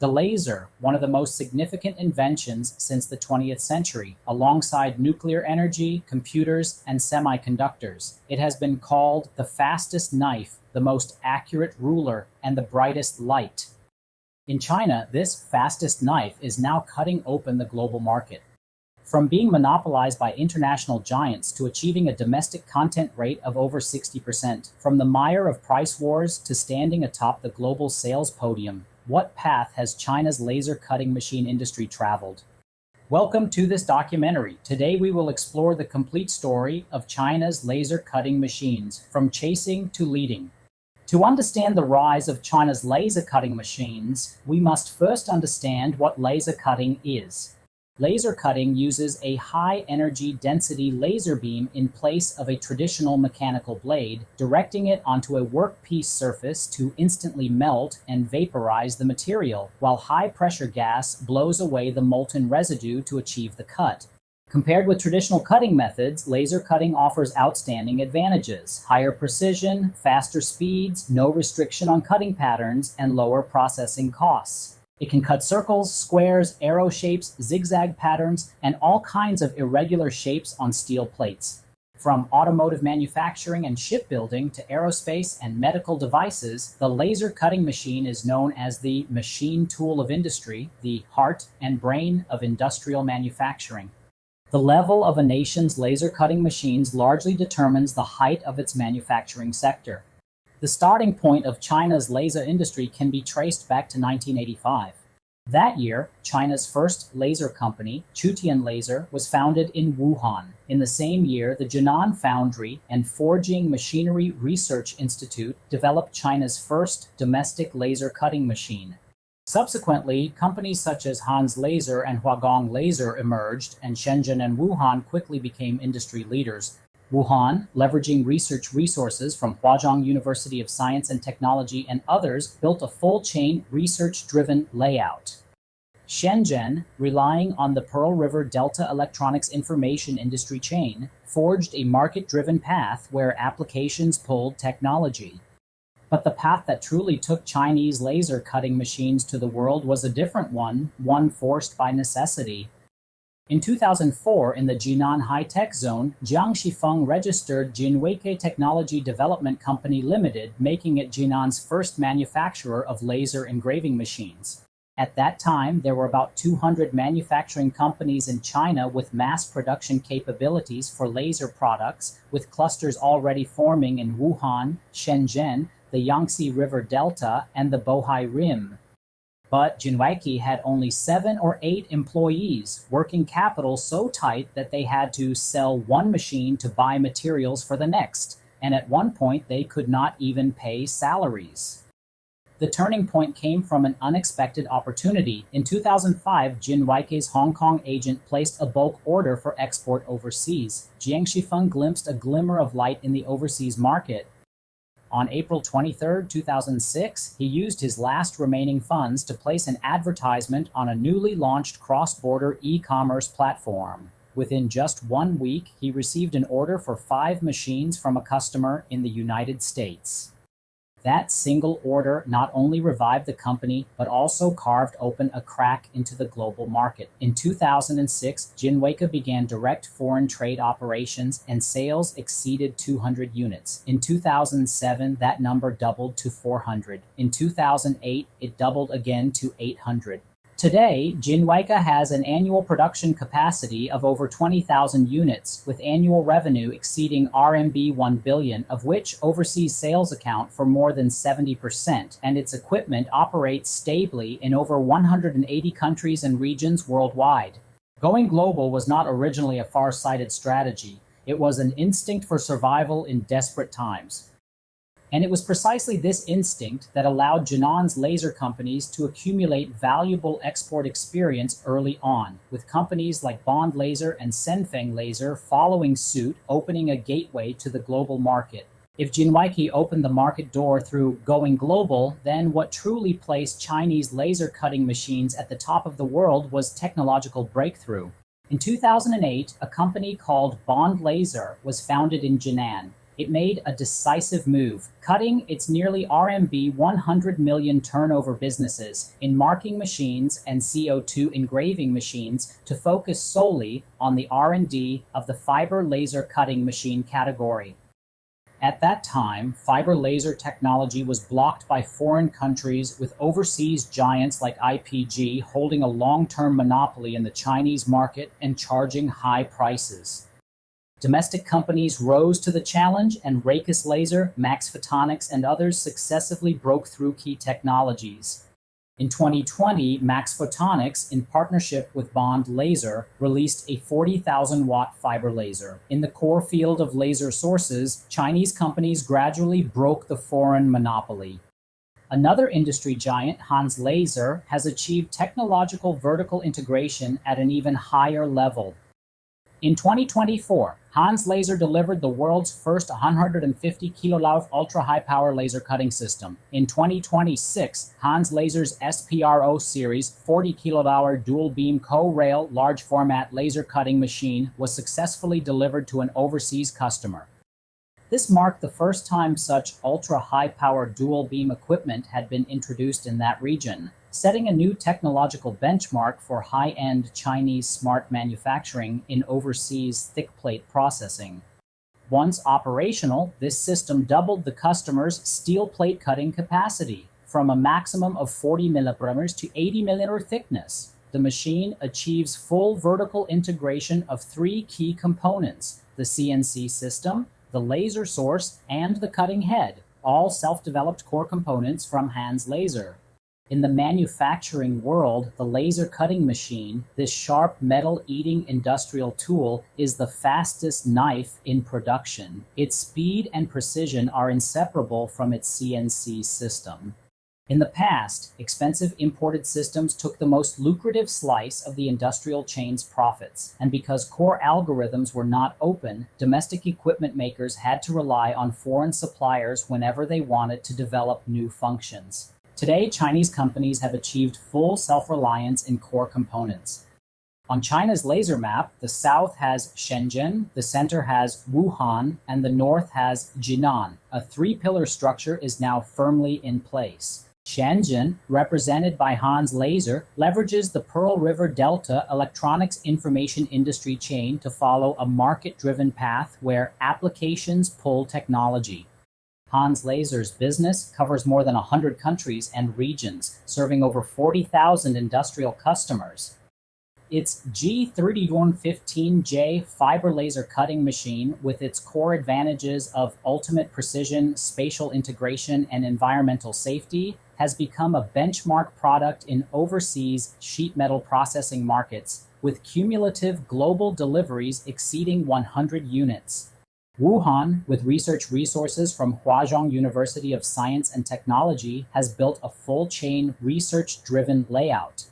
The laser, one of the most significant inventions since the 20th century, alongside nuclear energy, computers, and semiconductors. It has been called the fastest knife, the most accurate ruler, and the brightest light. In China, this fastest knife is now cutting open the global market. From being monopolized by international giants to achieving a domestic content rate of over 60%, from the mire of price wars to standing atop the global sales podium, what path has China's laser cutting machine industry traveled? Welcome to this documentary. Today we will explore the complete story of China's laser cutting machines, from chasing to leading. To understand the rise of China's laser cutting machines, we must first understand what laser cutting is. Laser cutting uses a high-energy density laser beam in place of a traditional mechanical blade, directing it onto a workpiece surface to instantly melt and vaporize the material, while high-pressure gas blows away the molten residue to achieve the cut. Compared with traditional cutting methods, laser cutting offers outstanding advantages: higher precision, faster speeds, no restriction on cutting patterns, and lower processing costs. It can cut circles, squares, arrow shapes, zigzag patterns, and all kinds of irregular shapes on steel plates. From automotive manufacturing and shipbuilding to aerospace and medical devices, the laser cutting machine is known as the machine tool of industry, the heart and brain of industrial manufacturing. The level of a nation's laser cutting machines largely determines the height of its manufacturing sector. The starting point of China's laser industry can be traced back to 1985. That year, China's first laser company, Jinan Laser, was founded in Wuhan. In the same year, the Jinan Foundry and Forging Machinery Research Institute developed China's first domestic laser cutting machine. Subsequently, companies such as Han's Laser and Huagong Laser emerged, and Shenzhen and Wuhan quickly became industry leaders. Wuhan, leveraging research resources from Huazhong University of Science and Technology and others, built a full-chain, research-driven layout. Shenzhen, relying on the Pearl River Delta Electronics Information Industry chain, forged a market-driven path where applications pulled technology. But the path that truly took Chinese laser cutting machines to the world was a different one forced by necessity. In 2004, in the Jinan high-tech zone, Jiang Shifeng registered Jinweike Technology Development Company Limited, making it Jinan's first manufacturer of laser engraving machines. At that time, there were about 200 manufacturing companies in China with mass production capabilities for laser products, with clusters already forming in Wuhan, Shenzhen, the Yangtze River Delta, and the Bohai Rim. But Jinweike had only 7 or 8 employees, working capital so tight that they had to sell one machine to buy materials for the next, and at one point they could not even pay salaries. The turning point came from an unexpected opportunity. In 2005, Jinweike's Hong Kong agent placed a bulk order for export overseas. Jiang Shifeng glimpsed a glimmer of light in the overseas market. On April 23, 2006, he used his last remaining funds to place an advertisement on a newly launched cross-border e-commerce platform. Within just 1 week, he received an order for 5 machines from a customer in the United States. That single order not only revived the company, but also carved open a crack into the global market. In 2006, Jinweike began direct foreign trade operations, and sales exceeded 200 units. In 2007, that number doubled to 400. In 2008, it doubled again to 800. Today, Jinweike has an annual production capacity of over 20,000 units, with annual revenue exceeding RMB 1 billion, of which overseas sales account for more than 70%, and its equipment operates stably in over 180 countries and regions worldwide. Going global was not originally a far-sighted strategy. It was an instinct for survival in desperate times. And it was precisely this instinct that allowed Jinan's laser companies to accumulate valuable export experience early on, with companies like Bond Laser and Senfeng Laser following suit, opening a gateway to the global market. If Jinweike opened the market door through going global, then what truly placed Chinese laser cutting machines at the top of the world was technological breakthrough. In 2008, a company called Bond Laser was founded in Jinan. It made a decisive move, cutting its nearly RMB 100 million turnover businesses in marking machines and CO2 engraving machines to focus solely on the R&D of the fiber laser cutting machine category. At that time, fiber laser technology was blocked by foreign countries, with overseas giants like IPG holding a long-term monopoly in the Chinese market and charging high prices. Domestic companies rose to the challenge, and Raycus Laser, Max Photonics, and others successively broke through key technologies. In 2020, Max Photonics, in partnership with Bond Laser, released a 40,000-watt fiber laser. In the core field of laser sources, Chinese companies gradually broke the foreign monopoly. Another industry giant, Hans Laser, has achieved technological vertical integration at an even higher level. In 2024, Hans Laser delivered the world's first 150 kW ultra-high-power laser cutting system. In 2026, Hans Laser's SPRO series 40 kWh dual-beam co-rail large-format laser cutting machine was successfully delivered to an overseas customer. This marked the first time such ultra-high-power dual-beam equipment had been introduced in that region, setting a new technological benchmark for high-end Chinese smart manufacturing in overseas thick plate processing. Once operational, this system doubled the customer's steel plate cutting capacity, from a maximum of 40 mm to 80 mm thickness. The machine achieves full vertical integration of three key components: the CNC system, the laser source, and the cutting head, all self-developed core components from Hans Laser. In the manufacturing world, the laser cutting machine, this sharp metal-eating industrial tool, is the fastest knife in production. Its speed and precision are inseparable from its CNC system. In the past, expensive imported systems took the most lucrative slice of the industrial chain's profits, and because core algorithms were not open, domestic equipment makers had to rely on foreign suppliers whenever they wanted to develop new functions. Today, Chinese companies have achieved full self-reliance in core components. On China's laser map, the south has Shenzhen, the center has Wuhan, and the north has Jinan. A three-pillar structure is now firmly in place. Shenzhen, represented by Hans Laser, leverages the Pearl River Delta electronics information industry chain to follow a market-driven path where applications pull technology. Hans Laser's business covers more than 100 countries and regions, serving over 40,000 industrial customers. Its G3115J fiber laser cutting machine, with its core advantages of ultimate precision, spatial integration, and environmental safety, has become a benchmark product in overseas sheet metal processing markets, with cumulative global deliveries exceeding 100 units. Wuhan, with research resources from Huazhong University of Science and Technology, has built a full-chain, research-driven layout.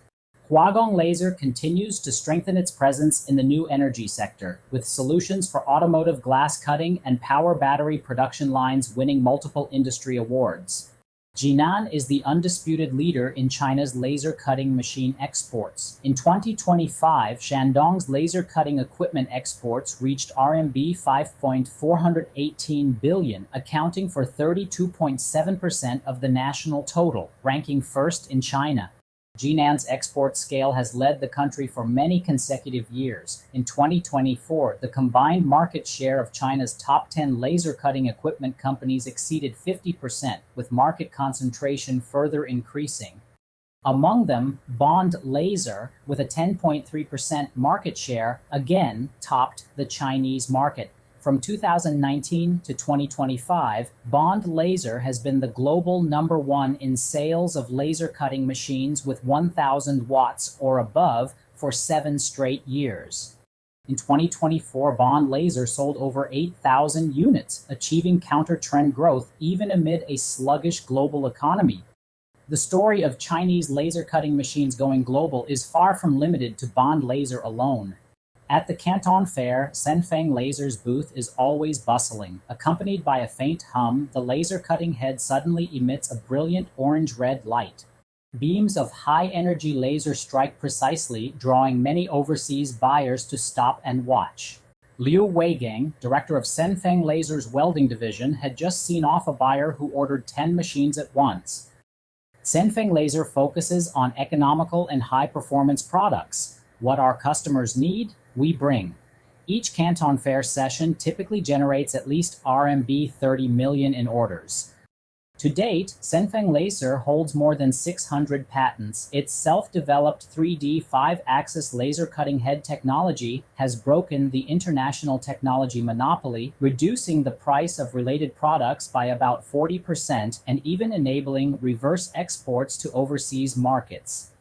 Huagong Laser continues to strengthen its presence in the new energy sector, with solutions for automotive glass cutting and power battery production lines winning multiple industry awards. Jinan is the undisputed leader in China's laser cutting machine exports. In 2025, Shandong's laser cutting equipment exports reached RMB 5.418 billion, accounting for 32.7% of the national total, ranking first in China. Jinan's export scale has led the country for many consecutive years. In 2024, the combined market share of China's top 10 laser cutting equipment companies exceeded 50%, with market concentration further increasing. Among them, Bond Laser, with a 10.3% market share, again topped the Chinese market. From 2019 to 2025, Bond Laser has been the global #1 in sales of laser cutting machines with 1,000 watts or above for 7 straight years. In 2024, Bond Laser sold over 8,000 units, achieving counter-trend growth even amid a sluggish global economy. The story of Chinese laser cutting machines going global is far from limited to Bond Laser alone. At the Canton Fair, Senfeng Laser's booth is always bustling. Accompanied by a faint hum, the laser cutting head suddenly emits a brilliant orange-red light. Beams of high-energy laser strike precisely, drawing many overseas buyers to stop and watch. Liu Weigang, director of Senfeng Laser's welding division, had just seen off a buyer who ordered 10 machines at once. Senfeng Laser focuses on economical and high-performance products. What our customers need, we bring. Each Canton Fair session typically generates at least RMB 30 million in orders. To date, Senfeng Laser holds more than 600 patents. Its self-developed 3D 5-axis laser cutting head technology has broken the international technology monopoly, reducing the price of related products by about 40% and even enabling reverse exports to overseas markets.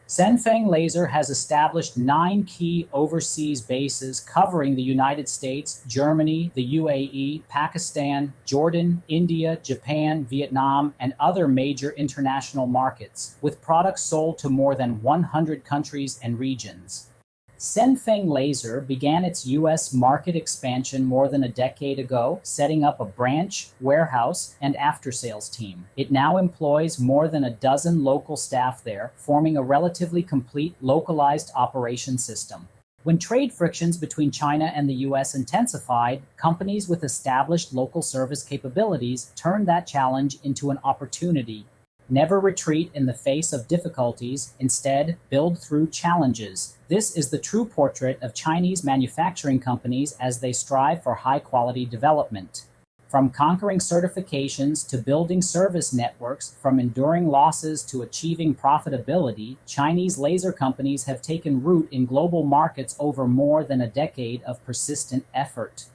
Senfeng Laser has established 9 key overseas bases covering the United States, Germany, the UAE, Pakistan, Jordan, India, Japan, Vietnam, and other major international markets, with products sold to more than 100 countries and regions. Senfeng Laser began its U.S. market expansion more than a decade ago, setting up a branch, warehouse, and after-sales team. It now employs more than a dozen local staff there, forming a relatively complete localized operation system. When trade frictions between China and the U.S. intensified, companies with established local service capabilities turned that challenge into an opportunity. Never retreat in the face of difficulties, instead, build through challenges. This is the true portrait of Chinese manufacturing companies as they strive for high-quality development. From conquering certifications to building service networks, from enduring losses to achieving profitability, Chinese laser companies have taken root in global markets over more than a decade of persistent effort.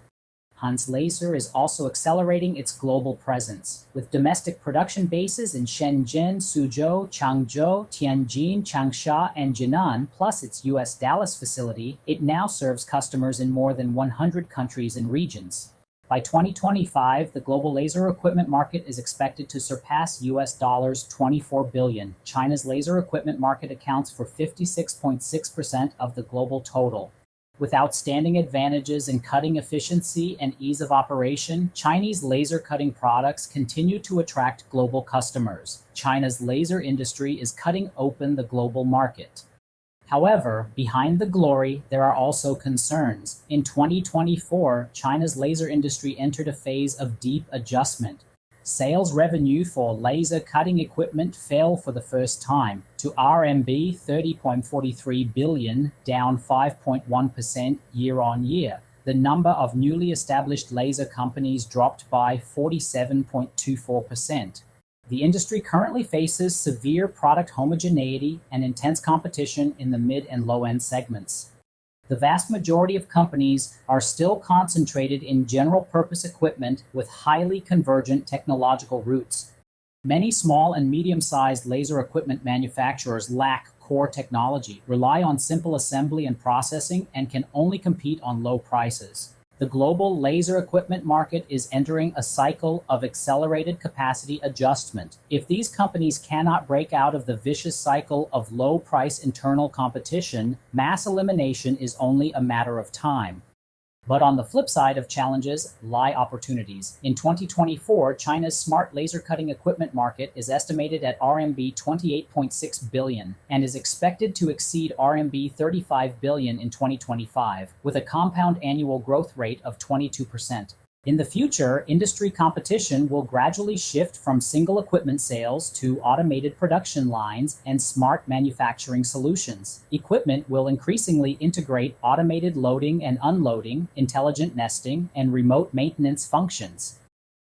Hans Laser is also accelerating its global presence. With domestic production bases in Shenzhen, Suzhou, Changzhou, Tianjin, Changsha, and Jinan, plus its U.S. Dallas facility, it now serves customers in more than 100 countries and regions. By 2025, the global laser equipment market is expected to surpass US dollars 24 billion. China's laser equipment market accounts for 56.6% of the global total. With outstanding advantages in cutting efficiency and ease of operation, Chinese laser cutting products continue to attract global customers. China's laser industry is cutting open the global market. However, behind the glory, there are also concerns. In 2024, China's laser industry entered a phase of deep adjustment. Sales revenue for laser cutting equipment fell for the first time to RMB 30.43 billion, down 5.1% year-on-year. The number of newly established laser companies dropped by 47.24%. The industry currently faces severe product homogeneity and intense competition in the mid and low-end segments. The vast majority of companies are still concentrated in general-purpose equipment with highly convergent technological roots. Many small and medium-sized laser equipment manufacturers lack core technology, rely on simple assembly and processing, and can only compete on low prices. The global laser equipment market is entering a cycle of accelerated capacity adjustment. If these companies cannot break out of the vicious cycle of low-price internal competition, mass elimination is only a matter of time. But on the flip side of challenges lie opportunities. In 2024, China's smart laser cutting equipment market is estimated at RMB 28.6 billion and is expected to exceed RMB 35 billion in 2025, with a compound annual growth rate of 22%. In the future, industry competition will gradually shift from single equipment sales to automated production lines and smart manufacturing solutions. Equipment will increasingly integrate automated loading and unloading, intelligent nesting, and remote maintenance functions.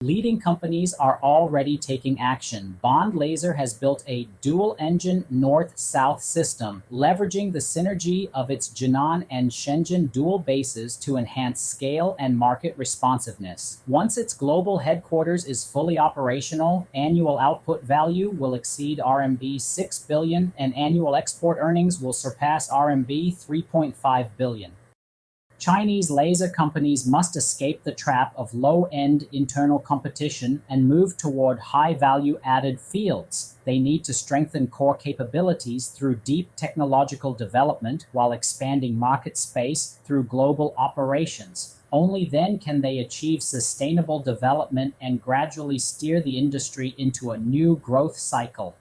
Leading companies are already taking action. Bond Laser has built a dual-engine north-south system, leveraging the synergy of its Jinan and Shenzhen dual bases to enhance scale and market responsiveness. Once its global headquarters is fully operational, annual output value will exceed RMB 6 billion and annual export earnings will surpass RMB 3.5 billion. Chinese laser companies must escape the trap of low-end internal competition and move toward high-value added fields. They need to strengthen core capabilities through deep technological development while expanding market space through global operations. Only then can they achieve sustainable development and gradually steer the industry into a new growth cycle.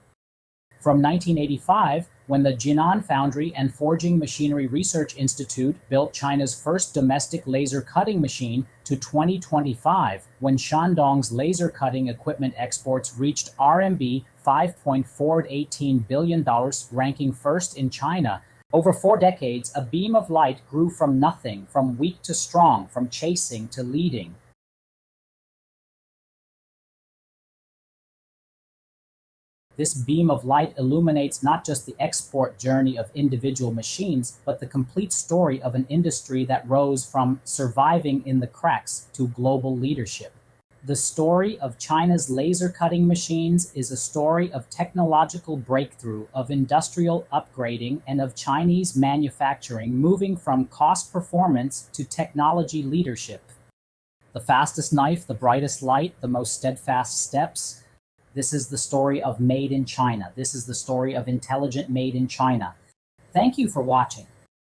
From 1985, when the Jinan Foundry and Forging Machinery Research Institute built China's first domestic laser cutting machine, to 2025, when Shandong's laser cutting equipment exports reached RMB $5.418 billion, ranking first in China. Over 4 decades, a beam of light grew from nothing, from weak to strong, from chasing to leading. This beam of light illuminates not just the export journey of individual machines, but the complete story of an industry that rose from surviving in the cracks to global leadership. The story of China's laser cutting machines is a story of technological breakthrough, of industrial upgrading, and of Chinese manufacturing moving from cost performance to technology leadership. The fastest knife, the brightest light, the most steadfast steps. This is the story of Made in China. This is the story of intelligent Made in China. Thank you for watching.